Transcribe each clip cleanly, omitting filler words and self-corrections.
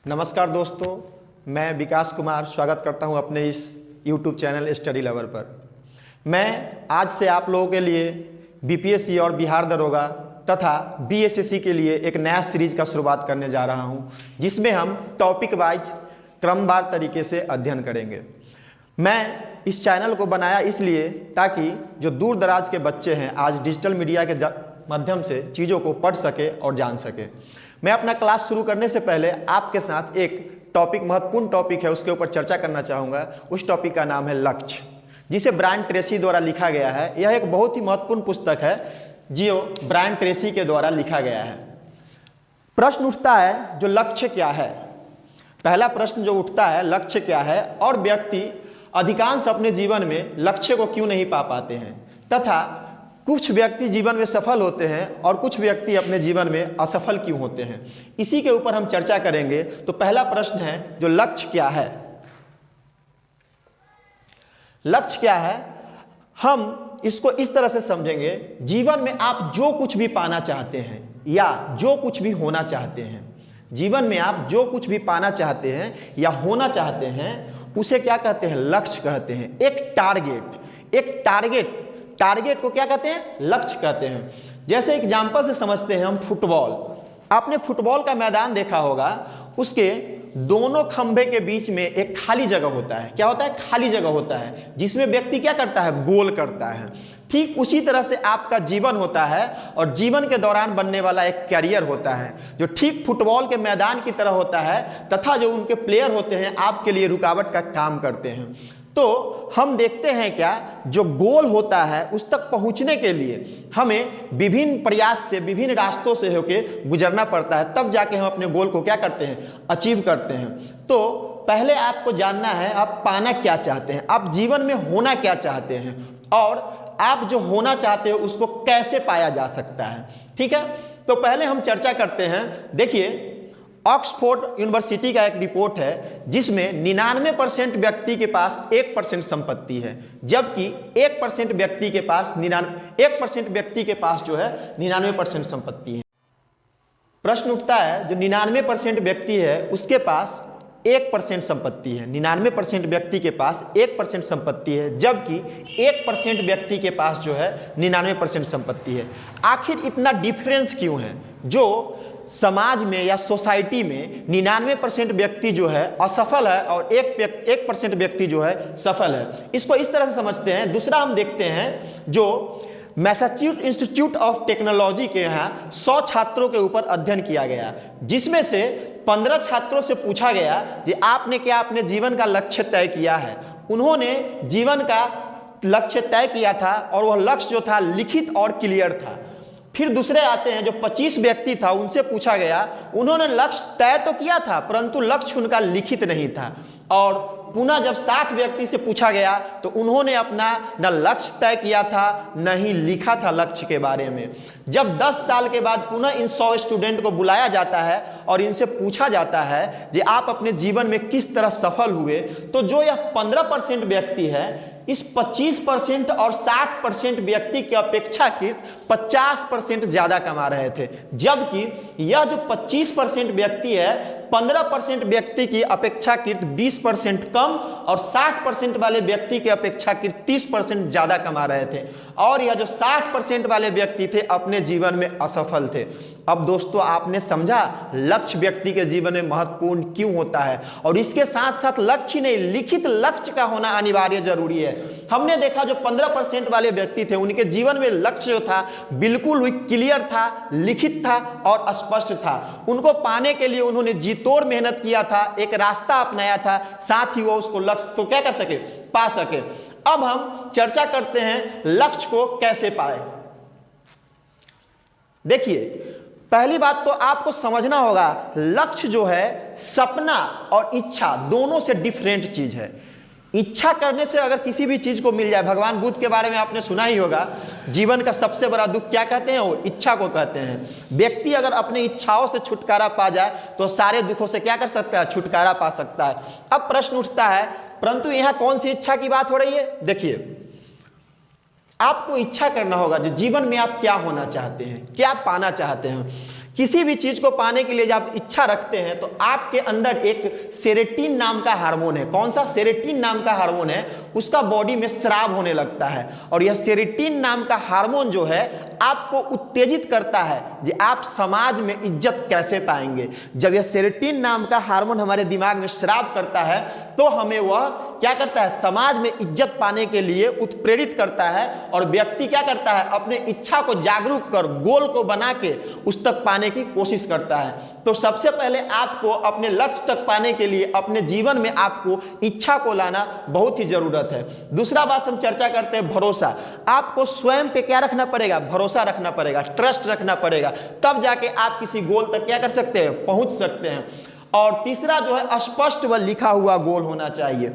नमस्कार दोस्तों, मैं विकास कुमार स्वागत करता हूं अपने इस YouTube चैनल स्टडी लवर पर। मैं आज से आप लोगों के लिए बीपीएससी और बिहार दरोगा तथा बीएसएससी के लिए एक नया सीरीज का शुरुआत करने जा रहा हूं, जिसमें हम टॉपिक वाइज क्रमवार तरीके से अध्ययन करेंगे। मैं इस चैनल को बनाया इसलिए ताकि जो दूर दराज के बच्चे हैं आज डिजिटल मीडिया के माध्यम से चीज़ों को पढ़ सके और जान सके। मैं अपना क्लास शुरू करने से पहले आपके साथ एक टॉपिक, महत्वपूर्ण टॉपिक है, उसके ऊपर चर्चा करना चाहूँगा। उस टॉपिक का नाम है लक्ष्य, जिसे ब्रायन ट्रेसी द्वारा लिखा गया है। यह एक बहुत ही महत्वपूर्ण पुस्तक है जो ब्रायन ट्रेसी के द्वारा लिखा गया है। प्रश्न उठता है जो लक्ष्य क्या है। पहला प्रश्न जो उठता है लक्ष्य क्या है, और व्यक्ति अधिकांश अपने जीवन में लक्ष्य को क्यों नहीं पा पाते हैं, तथा कुछ व्यक्ति जीवन में सफल होते हैं और कुछ व्यक्ति अपने जीवन में असफल क्यों होते हैं, इसी के ऊपर हम चर्चा करेंगे। तो पहला प्रश्न है जो लक्ष्य क्या है। लक्ष्य क्या है, हम इसको इस तरह से समझेंगे। जीवन में आप जो कुछ भी पाना चाहते हैं या जो कुछ भी होना चाहते हैं, जीवन में आप जो कुछ भी पाना चाहते हैं या होना चाहते हैं, उसे क्या कहते हैं? लक्ष्य कहते हैं। एक टारगेट को क्या कहते हैं? लक्ष्य कहते हैं। जैसे एग्जाम्पल से समझते हैं हम फुटबॉल। आपने फुटबॉल का मैदान देखा होगा, उसके दोनों खंभे के बीच में एक खाली जगह होता है। क्या होता है? खाली जगह होता है, जिसमें व्यक्ति क्या करता है? गोल करता है। ठीक उसी तरह से आपका जीवन होता है, और जीवन के दौरान बनने वाला एक कैरियर होता है जो ठीक फुटबॉल के मैदान की तरह होता है, तथा जो उनके प्लेयर होते हैं आपके लिए रुकावट का काम करते हैं। तो हम देखते हैं क्या, जो गोल होता है उस तक पहुंचने के लिए हमें विभिन्न प्रयास से, विभिन्न रास्तों से होके गुजरना पड़ता है, तब जाके हम अपने गोल को क्या करते हैं? अचीव करते हैं। तो पहले आपको जानना है आप पाना क्या चाहते हैं, आप जीवन में होना क्या चाहते हैं, और आप जो होना चाहते हो उसको कैसे पाया जा सकता है। ठीक है, तो पहले हम चर्चा करते हैं। देखिए, ऑक्सफोर्ड यूनिवर्सिटी का एक रिपोर्ट है जिसमें 99% व्यक्ति के पास 1% संपत्ति है, जबकि 1% व्यक्ति के पास 1% व्यक्ति के पास जो है 99% संपत्ति है। प्रश्न उठता है जो 99% व्यक्ति है उसके पास 1% संपत्ति है। 99% व्यक्ति के पास 1% संपत्ति है, जबकि 1% व्यक्ति के पास जो है 99% संपत्ति है। आखिर इतना डिफरेंस क्यों है? जो समाज में या सोसाइटी में 99% व्यक्ति जो है असफल है और 1% व्यक्ति जो है सफल है। इसको इस तरह से समझते हैं। दूसरा हम देखते हैं, जो मैसाचुसेट्स इंस्टीट्यूट ऑफ टेक्नोलॉजी के यहाँ 100 छात्रों के ऊपर अध्ययन किया गया, जिसमें से 15 छात्रों से पूछा गया कि आपने क्या अपने जीवन का लक्ष्य तय किया है। उन्होंने जीवन का लक्ष्य तय किया था, और वह लक्ष्य जो था लिखित और क्लियर था। फिर दूसरे आते हैं जो 25 व्यक्ति था, उनसे पूछा गया, उन्होंने लक्ष्य तय तो किया था परंतु लक्ष्य उनका लिखित नहीं था। और पुनः जब 60 व्यक्ति से पूछा गया तो उन्होंने अपना न लक्ष्य तय किया था न ही लिखा था लक्ष्य के बारे में। जब 10 साल के बाद पुनः इन 100 स्टूडेंट को बुलाया जाता है और इनसे पूछा जाता है कि आप अपने जीवन में किस तरह सफल हुए, तो जो यह 15% व्यक्ति है, इस 25% और 60% व्यक्ति की अपेक्षाकृत 50% ज्यादा कमा रहे थे, जबकि यह जो 25% व्यक्ति है 15% व्यक्ति की अपेक्षाकृत 20% कम और 60% वाले व्यक्ति की अपेक्षाकृत 30% ज्यादा कमा रहे थे। और यह जो 60% वाले व्यक्ति थे अपने जीवन में असफल थे। अब दोस्तों, आपने समझा लक्ष्य व्यक्ति के जीवन में महत्वपूर्ण क्यों होता है, और इसके साथ साथ लक्ष्य नहीं, लिखित लक्ष्य का होना अनिवार्य जरूरी है। हमने देखा जो 15% वाले व्यक्ति थे उनके जीवन में लक्ष्य जो था बिल्कुल क्लियर था, लिखित था और स्पष्ट था। उनको पाने के लिए उन्होंने जी तोड़ मेहनत किया था, एक रास्ता अपनाया था, साथ ही वो उसको लक्ष्य तो क्या कर सके? पा सके। अब हम चर्चा करते हैं लक्ष्य को कैसे पाए। देखिए, पहली बात तो आपको समझना होगा, लक्ष्य जो है सपना और इच्छा दोनों से डिफरेंट चीज है। इच्छा करने से अगर किसी भी चीज को मिल जाए, भगवान बुद्ध के बारे में आपने सुना ही होगा, जीवन का सबसे बड़ा दुख क्या कहते हैं? वो इच्छा को कहते हैं। व्यक्ति अगर अपनी इच्छाओं से छुटकारा पा जाए तो सारे दुखों से क्या कर सकता है? छुटकारा पा सकता है। अब प्रश्न उठता है, परंतु यहां कौन सी इच्छा की बात हो रही है? देखिए, आपको इच्छा करना होगा जो जीवन में आप क्या होना चाहते हैं, क्या पाना चाहते हैं। किसी भी चीज को पाने के लिए जब आप इच्छा रखते हैं तो आपके अंदर एक सेरोटोनिन नाम का हार्मोन है। कौन सा? सेरोटोनिन नाम का हार्मोन है, उसका बॉडी में स्राव होने लगता है और यह सेरोटोनिन नाम का हार्मोन जो है आपको उत्तेजित करता है कि आप समाज में इज्जत कैसे पाएंगे। जब यह सेरोटोनिन नाम का हार्मोन हमारे दिमाग में स्राव करता है तो हमें वह क्या करता है? समाज में इज्जत पाने के लिए उत्प्रेरित करता है और व्यक्ति क्या करता है? अपने इच्छा को जागरूक कर गोल को बना के उस तक पाने की कोशिश करता है। तो सबसे पहले आपको अपने लक्ष्य तक पाने के लिए अपने जीवन में आपको इच्छा को लाना बहुत ही जरूरत है। दूसरा बात हम चर्चा करते हैं भरोसा। आपको स्वयं पे क्या रखना पड़ेगा? भरोसा रखना पड़ेगा, ट्रस्ट रखना पड़ेगा, तब जाके आप किसी गोल तक क्या कर सकते हैं? पहुंच सकते हैं। और तीसरा जो है स्पष्ट व लिखा हुआ गोल होना चाहिए।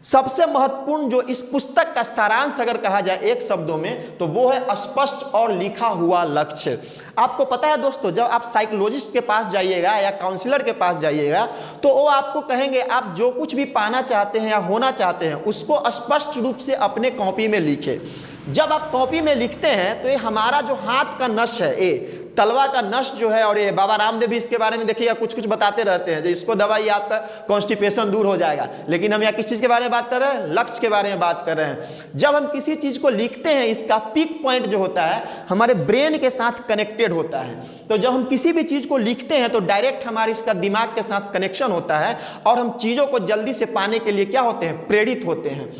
सबसे महत्वपूर्ण जो इस पुस्तक का सारांश अगर कहा जाए एक शब्दों में तो वो है स्पष्ट और लिखा हुआ लक्ष्य। आपको पता है दोस्तों, जब आप साइकोलॉजिस्ट के पास जाइएगा या काउंसलर के पास जाइएगा तो वो आपको कहेंगे आप जो कुछ भी पाना चाहते हैं या होना चाहते हैं उसको स्पष्ट रूप से अपने कॉपी में लिखें। जब आप कॉपी में लिखते हैं तो ये हमारा जो हाथ का नस है, ये तलवा का नस जो है, और ये बाबा रामदेव भी इसके बारे में देखिएगा कुछ कुछ बताते रहते हैं जो इसको दवाई आपका कॉन्स्टिपेशन दूर हो जाएगा। लेकिन हम यहाँ किस चीज़ के बारे में बात कर रहे हैं? लक्ष्य के बारे में बात कर रहे हैं। जब हम किसी चीज़ को लिखते हैं इसका पीक पॉइंट जो होता है हमारे ब्रेन के साथ कनेक्टेड होता है। तो जब हम किसी भी चीज़ को लिखते हैं तो डायरेक्ट हमारे इसका दिमाग के साथ कनेक्शन होता है और हम चीज़ों को जल्दी से पाने के लिए क्या होते हैं? प्रेरित होते हैं।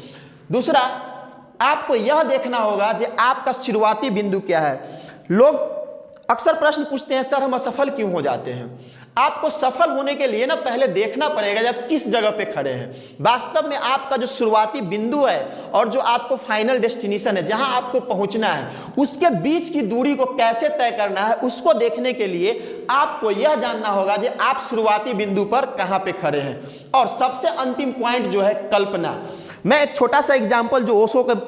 दूसरा, आपको यह देखना होगा कि आपका शुरुआती बिंदु क्या है। लोग अक्सर प्रश्न पूछते हैं सर हम असफल क्यों हो जाते हैं? आपको सफल होने के लिए ना पहले देखना पड़ेगा जब किस जगह पे खड़े हैं। वास्तव में आपका जो शुरुआती बिंदु है और जो आपको फाइनल डेस्टिनेशन है जहां आपको पहुंचना है उसके बीच की दूरी को कैसे तय करना है उसको देखने के लिए आपको यह जानना होगा कि आप शुरुआती बिंदु पर कहां पे खड़े हैं। और सबसे अंतिम पॉइंट जो है कल्पना। मैं एक छोटा सा एग्जाम्पल जो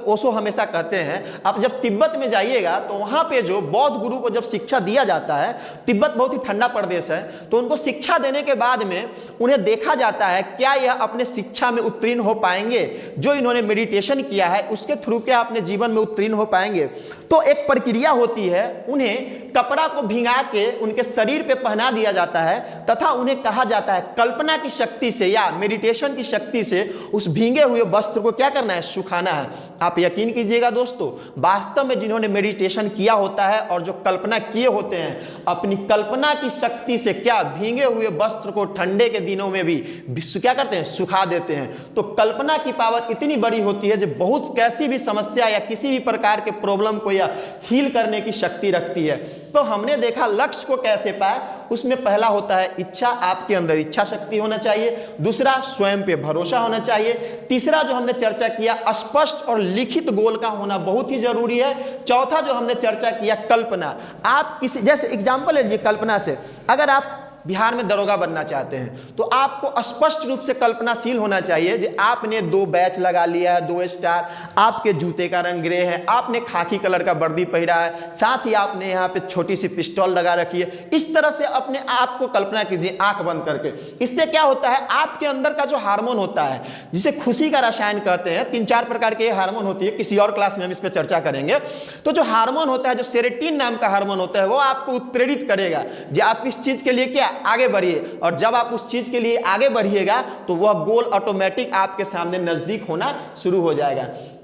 ओशो हमेशा कहते हैं, आप जब तिब्बत में जाइएगा तो वहां पे जो बौद्ध गुरु को जब शिक्षा दिया जाता है, तिब्बत बहुत ही ठंडा प्रदेश है, तो उनको शिक्षा देने के बाद में उन्हें देखा जाता है क्या यह अपने शिक्षा में उत्तीर्ण हो पाएंगे, जो इन्होंने मेडिटेशन किया है उसके थ्रू क्या अपने जीवन में उत्तीर्ण हो पाएंगे। तो एक प्रक्रिया होती है, उन्हें कपड़ा को भिंगा के उनके शरीर पे पहना दिया जाता है तथा उन्हें कहा जाता है कल्पना की शक्ति से या मेडिटेशन की शक्ति से उस भींगे हुए वस्त्र को क्या करना है? सुखाना है। आप यकीन कीजिएगा दोस्तों, वास्तव में जिन्होंने मेडिटेशन किया होता है और जो कल्पना किए होते हैं अपनी कल्पना की शक्ति से क्या भींगे हुए वस्त्र को ठंडे के दिनों में भी क्या करते हैं? सुखा देते हैं। तो कल्पना की पावर इतनी बड़ी होती है जो बहुत कैसी भी समस्या या किसी भी प्रकार के प्रॉब्लम को या हील करने की शक्ति रखती है। तो हमने देखा लक्ष्य को कैसे पाए, उसमें पहला होता है इच्छा। आपके अंदर इच्छा शक्ति होना चाहिए। दूसरा, स्वयं पे भरोसा होना चाहिए। तीसरा जो हमने चर्चा किया स्पष्ट और लिखित गोल का होना बहुत ही जरूरी है। चौथा जो हमने चर्चा किया कल्पना। आप किसी जैसे एग्जांपल लीजिए कल्पना से, अगर आप बिहार में दरोगा बनना चाहते हैं तो आपको स्पष्ट रूप से कल्पनाशील होना चाहिए कि आपने 2 बैच लगा लिया है, 2 स्टार, आपके जूते का रंग ग्रे है, आपने खाकी कलर का वर्दी पहना है, साथ ही आपने यहाँ पे छोटी सी पिस्टल लगा रखी है। इस तरह से अपने आप को कल्पना कीजिए आंख बंद करके। इससे क्या होता है? आपके अंदर का जो हार्मोन होता है जिसे खुशी का रसायन कहते हैं, 3-4 प्रकार के हार्मोन होती है, किसी और क्लास में हम इस पर चर्चा करेंगे। तो जो हार्मोन होता है, जो सेरोटोनिन नाम का हार्मोन होता है, वो आपको उत्प्रेरित करेगा कि आप इस चीज के लिए क्या आगे बढ़िए। और जब आप उस चीज के लिए आगे बढ़िएगा तो वह गोल ऑटोमेटिक आपके सामने नजदीक होना शुरू हो जाएगा।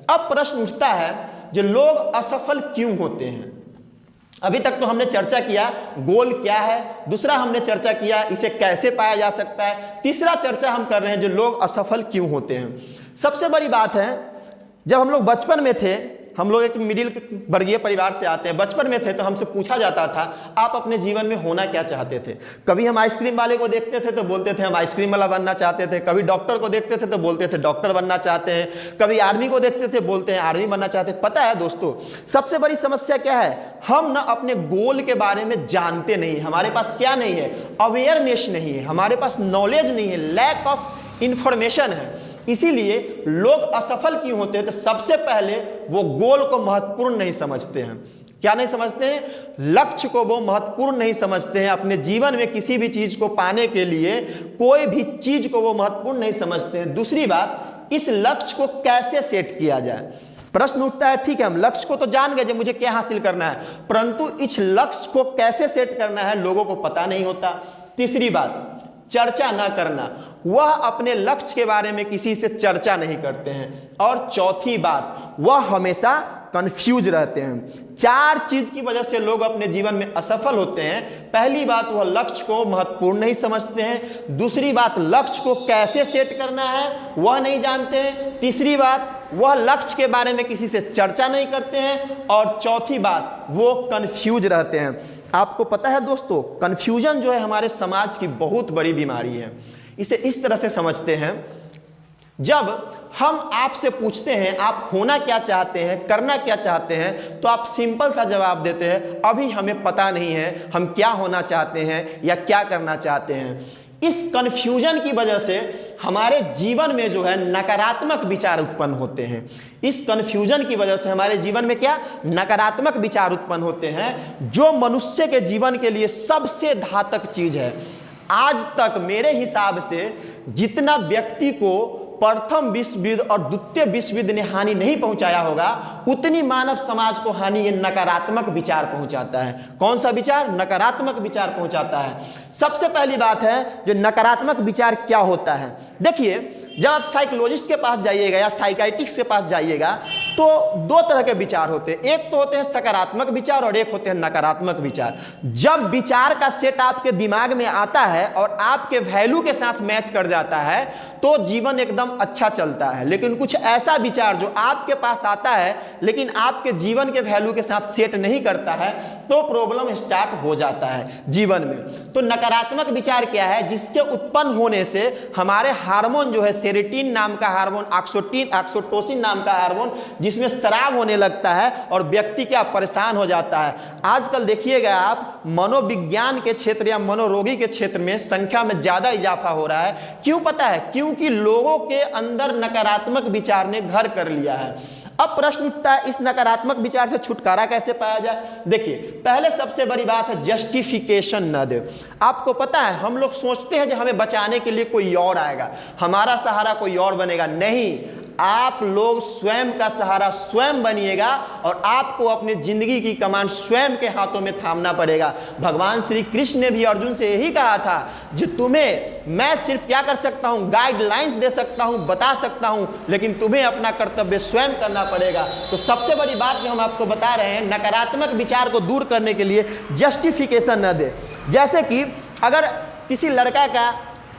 अब प्रश्न उठता है जो लोग असफल क्यों होते हैं। अभी तक तो हमने चर्चा किया गोल क्या है, दूसरा हमने चर्चा किया इसे कैसे पाया जा सकता है, तीसरा चर्चा हम कर रहे हैं जो लोग असफल क्यों होते हैं। सबसे बड़ी बात है, जब हम लोग बचपन में थे, हम लोग एक मिडिल वर्गीय परिवार से आते हैं, बचपन में थे तो हमसे पूछा जाता था आप अपने जीवन में होना क्या चाहते थे। कभी हम आइसक्रीम वाले को देखते थे तो बोलते थे हम आइसक्रीम वाला बनना चाहते थे, कभी डॉक्टर को देखते थे तो बोलते थे डॉक्टर बनना चाहते हैं, कभी आर्मी को देखते थे बोलते हैं आर्मी बनना चाहते हैं। पता है दोस्तों, सबसे बड़ी समस्या क्या है? हम ना अपने गोल के बारे में जानते नहीं, हमारे पास क्या नहीं है? अवेयरनेस नहीं है, हमारे पास नॉलेज नहीं है, लैक ऑफ इंफॉर्मेशन है। इसीलिए लोग असफल क्यों होते हैं? तो सबसे पहले वो गोल को महत्वपूर्ण नहीं समझते हैं। क्या नहीं समझते हैं? लक्ष्य को वो महत्वपूर्ण नहीं समझते हैं। अपने जीवन में किसी भी चीज को पाने के लिए कोई भी चीज को वो महत्वपूर्ण नहीं समझते हैं। दूसरी बात, इस लक्ष्य को कैसे सेट किया जाए। प्रश्न उठता है, ठीक है हम लक्ष्य को तो जान गए जो मुझे क्या हासिल करना है, परंतु इस लक्ष्य को कैसे सेट करना है लोगों को पता नहीं होता। तीसरी बात, चर्चा ना करना, वह अपने लक्ष्य के बारे में किसी से चर्चा नहीं करते हैं। और चौथी बात, वह हमेशा कंफ्यूज रहते हैं। 4 चीज की वजह से लोग अपने जीवन में असफल होते हैं। पहली बात, वह लक्ष्य को महत्वपूर्ण नहीं समझते हैं। दूसरी बात, लक्ष्य को कैसे सेट करना है वह नहीं जानते हैं। तीसरी बात, वह लक्ष्य के बारे में किसी से चर्चा नहीं करते हैं। और चौथी बात, वो कंफ्यूज रहते हैं। आपको पता है दोस्तों, कंफ्यूजन जो है हमारे समाज की बहुत बड़ी बीमारी है। इसे इस तरह से समझते हैं, जब हम आपसे पूछते हैं आप होना क्या चाहते हैं, करना क्या चाहते हैं, तो आप सिंपल सा जवाब देते हैं, अभी हमें पता नहीं है हम क्या होना चाहते हैं या क्या करना चाहते हैं। इस कंफ्यूजन की वजह से हमारे जीवन में जो है नकारात्मक विचार उत्पन्न होते हैं। इस कंफ्यूजन की वजह से हमारे जीवन में क्या नकारात्मक विचार उत्पन्न होते हैं, जो मनुष्य के जीवन के लिए सबसे घातक चीज है। आज तक मेरे हिसाब से जितना व्यक्ति को प्रथम विश्व युद्ध और द्वितीय विश्व युद्ध ने हानि नहीं पहुंचाया होगा, उतनी मानव समाज को हानि ये नकारात्मक विचार पहुंचाता है। कौन सा विचार? नकारात्मक विचार पहुंचाता है। सबसे पहली बात है जो नकारात्मक विचार क्या होता है। देखिए, जब आप साइकोलॉजिस्ट के पास जाइएगा या साइकाइट्रिस्ट के पास जाइएगा तो 2 तरह के विचार होते हैं। एक तो होते हैं सकारात्मक विचार और एक होते हैं नकारात्मक विचार। जब विचार का सेट आपके दिमाग में आता है और आपके वैल्यू के साथ मैच कर जाता है तो जीवन एकदम अच्छा चलता है। लेकिन कुछ ऐसा विचार जो आपके पास आता है लेकिन आपके जीवन के वैल्यू के साथ सेट नहीं करता है तो प्रॉब्लम स्टार्ट हो जाता है जीवन में। तो नकारात्मक विचार क्या है? जिसके उत्पन्न होने से हमारे हार्मोन जो है, सेरोटोनिन नाम का हार्मोन, ऑक्सीटोसिन नाम का हार्मोन, जिसमें स्राव होने लगता है और व्यक्ति क्या परेशान हो जाता है। आजकल देखिएगा आप, मनोविज्ञान के क्षेत्र या मनोरोगी के क्षेत्र में संख्या में ज्यादा इजाफा हो रहा है। क्यों पता है? क्योंकि लोगों के अंदर नकारात्मक विचार ने घर कर लिया है। अब प्रश्न उठता है, इस नकारात्मक विचार से छुटकारा कैसे पाया जाए? देखिए, पहले सबसे बड़ी बात है जस्टिफिकेशन न दे। आपको पता है हम लोग सोचते हैं कि हमें बचाने के लिए कोई और आएगा, हमारा सहारा कोई और बनेगा। नहीं, आप लोग स्वयं का सहारा स्वयं बनिएगा और आपको अपनी जिंदगी की कमान स्वयं के हाथों में थामना पड़ेगा। भगवान श्री कृष्ण ने भी अर्जुन से यही कहा था, जो तुम्हें मैं सिर्फ क्या कर सकता हूं, गाइडलाइंस दे सकता हूं, बता सकता हूं, लेकिन तुम्हें अपना कर्तव्य स्वयं करना पड़ेगा। तो सबसे बड़ी बात जो हम आपको बता रहे हैं, नकारात्मक विचार को दूर करने के लिए जस्टिफिकेशन न दे। जैसे कि अगर किसी लड़का का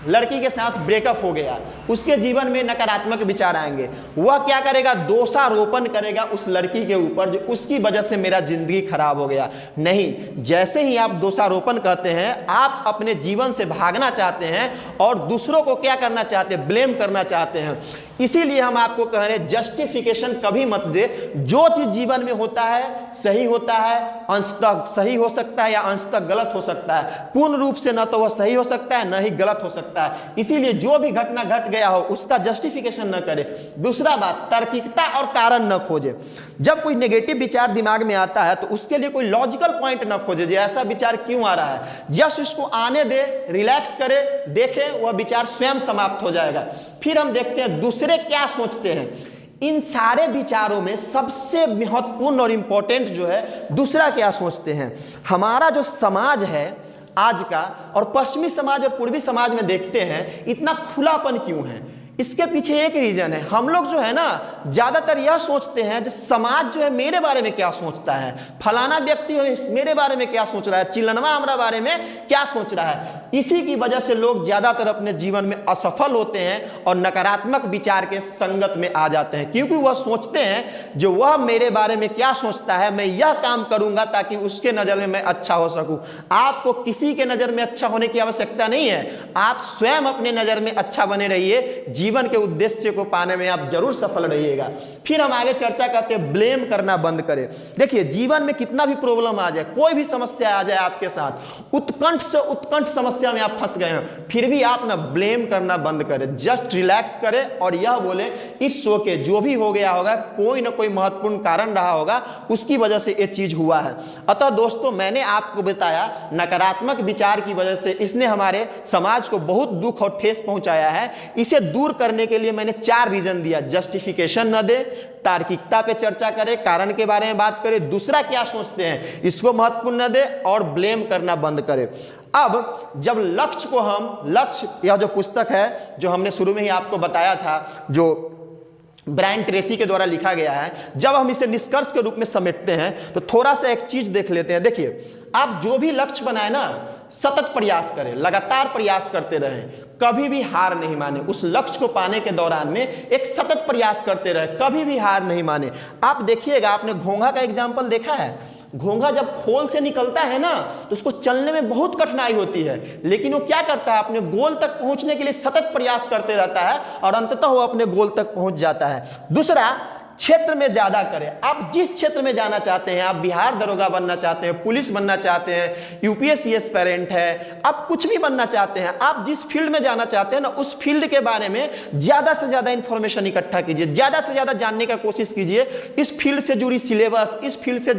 लड़की के साथ ब्रेकअप हो गया, उसके जीवन में नकारात्मक विचार आएंगे। वह क्या करेगा? दोषारोपण करेगा उस लड़की के ऊपर, जो उसकी वजह से मेरा जिंदगी खराब हो गया। नहीं, जैसे ही आप दोषारोपण करते हैं, आप अपने जीवन से भागना चाहते हैं और दूसरों को क्या करना चाहते हैं? ब्लेम करना चाहते हैं। इसीलिए हम आपको कह रहे हैं जस्टिफिकेशन कभी मत दे। जो चीज जीवन में होता है सही होता है, अंशतः सही हो सकता है या अंशतः गलत हो सकता है। पूर्ण रूप से न तो वह सही हो सकता है न ही गलत हो सकता है। इसीलिए जो भी घटना घट गया हो उसका जस्टिफिकेशन न करे। दूसरा बात, तार्किकता और कारण न खोजे। जब कोई नेगेटिव विचार दिमाग में आता है तो उसके लिए कोई लॉजिकल पॉइंट न खोजे, जो ऐसा विचार क्यों आ रहा है। जस्ट उसको आने दे, रिलैक्स करे, देखे, वह विचार स्वयं समाप्त हो जाएगा। फिर हम देखते हैं दूसरे क्या सोचते हैं। इन सारे विचारों में सबसे महत्वपूर्ण और इंपॉर्टेंट जो है, दूसरा क्या सोचते हैं। हमारा जो समाज है आज का, और पश्चिमी समाज और पूर्वी समाज में देखते हैं इतना खुलापन क्यों है। इसके पीछे एक रीजन है, हम लोग जो है ना ज्यादातर यह सोचते हैं कि समाज जो है मेरे बारे में क्या सोचता है, फलाना व्यक्ति मेरे बारे में क्या सोच रहा है, चिल्लनवा हमारे बारे में क्या सोच रहा है। इसी की वजह से लोग ज्यादातर अपने जीवन में असफल होते हैं और नकारात्मक विचार के संगत में आ जाते हैं, क्योंकि वह सोचते हैं जो वह मेरे बारे में क्या सोचता है, मैं यह काम करूंगा ताकि उसके नजर में मैं अच्छा हो सकूं। आपको किसी के नजर में अच्छा होने की आवश्यकता नहीं है, आप स्वयं अपने नजर में अच्छा बने रहिए। जीवन के उद्देश्य को पाने में आप जरूर सफल रहिएगा। फिर हम आगे चर्चा करते हैं, ब्लेम करना बंद करें। देखिए, जीवन में कितना भी प्रॉब्लम आ जाए, कोई भी समस्या आ जाए आपके साथ, उत्कंठ से उत्कंठ समस्या में आप फंस गए हैं, फिर भी आप ना ब्लेम करना बंद करें। जस्ट रिलैक्स करें और यह बोले इट्स ओके, जो भी हो गया होगा कोई ना कोई महत्वपूर्ण कारण रहा होगा, उसकी वजह से ये चीज हुआ है। अतः दोस्तों, मैंने आपको बताया नकारात्मक विचार की वजह से इसने हमारे समाज को बहुत दुख और ठेस पहुंचाया है। इसे दूर करने के लिए मैंने 4 रीजन दिया। जस्टिफिकेशन न दे, तार्किकता पे चर्चा करे, कारण के बारे में बात करे, दूसरा क्या सोचते हैं इसको महत्वपूर्ण न दे, और ब्लेम करना बंद करे। अब जब लक्ष्य को हम, लक्ष्य यह जो पुस्तक है जो हमने शुरू में ही आपको बताया था, जो ब्रायन ट्रेसी के द्वारा लिखा गया है, जब हम इसे निष्कर्ष के रूप में समेटते हैं तो थोड़ा सा एक चीज देख लेते हैं। देखिए, आप जो भी लक्ष्य बनाए ना, सतत प्रयास करें, लगातार प्रयास करते रहें, कभी भी हार नहीं माने। उस लक्ष्य को पाने के दौरान में एक सतत प्रयास करते रहे, कभी भी हार नहीं माने। आप देखिएगा, आपने घोंघा का एग्जाम्पल देखा है। घोंघा जब खोल से निकलता है ना तो उसको चलने में बहुत कठिनाई होती है, लेकिन वो क्या करता है, अपने गोल तक पहुंचने के लिए सतत प्रयास करते रहता है और अंततः वो अपने गोल तक पहुंच जाता है। दूसरा, क्षेत्र में ज्यादा करें। आप जिस क्षेत्र में जाना चाहते हैं, आप बिहार दरोगा बनना चाहते हैं, पुलिस बनना चाहते हैं, यूपीएससी एस्पिरेंट है, आप कुछ भी बनना चाहते हैं, आप जिस फील्ड में जाना चाहते हैं ना, उस फील्ड के बारे में ज्यादा से ज्यादा इंफॉर्मेशन इकट्ठा कीजिए, ज्यादा से ज्यादा जानने का कोशिश कीजिए। इस फील्ड से जुड़ी सिलेबस, इस फील्ड से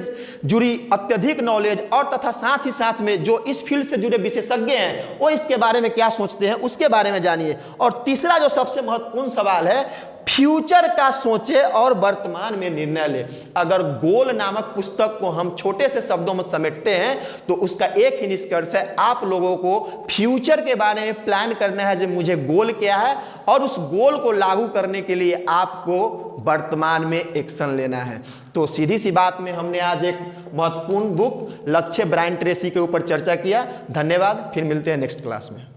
जुड़ी अत्यधिक नॉलेज, और तथा साथ ही साथ में जो इस फील्ड से जुड़े विशेषज्ञ हैं वो इसके बारे में क्या सोचते हैं उसके बारे में जानिए। और तीसरा जो सबसे महत्वपूर्ण सवाल है, फ्यूचर का सोचे और वर्तमान में निर्णय ले। अगर गोल नामक पुस्तक को हम छोटे से शब्दों में समेटते हैं तो उसका एक ही निष्कर्ष है, आप लोगों को फ्यूचर के बारे में प्लान करना है, जो मुझे गोल क्या है, और उस गोल को लागू करने के लिए आपको वर्तमान में एक्शन लेना है। तो सीधी सी बात में हमने आज एक महत्वपूर्ण बुक लक्ष्य ब्रायन ट्रेसी के ऊपर चर्चा किया। धन्यवाद, फिर मिलते हैं नेक्स्ट क्लास में।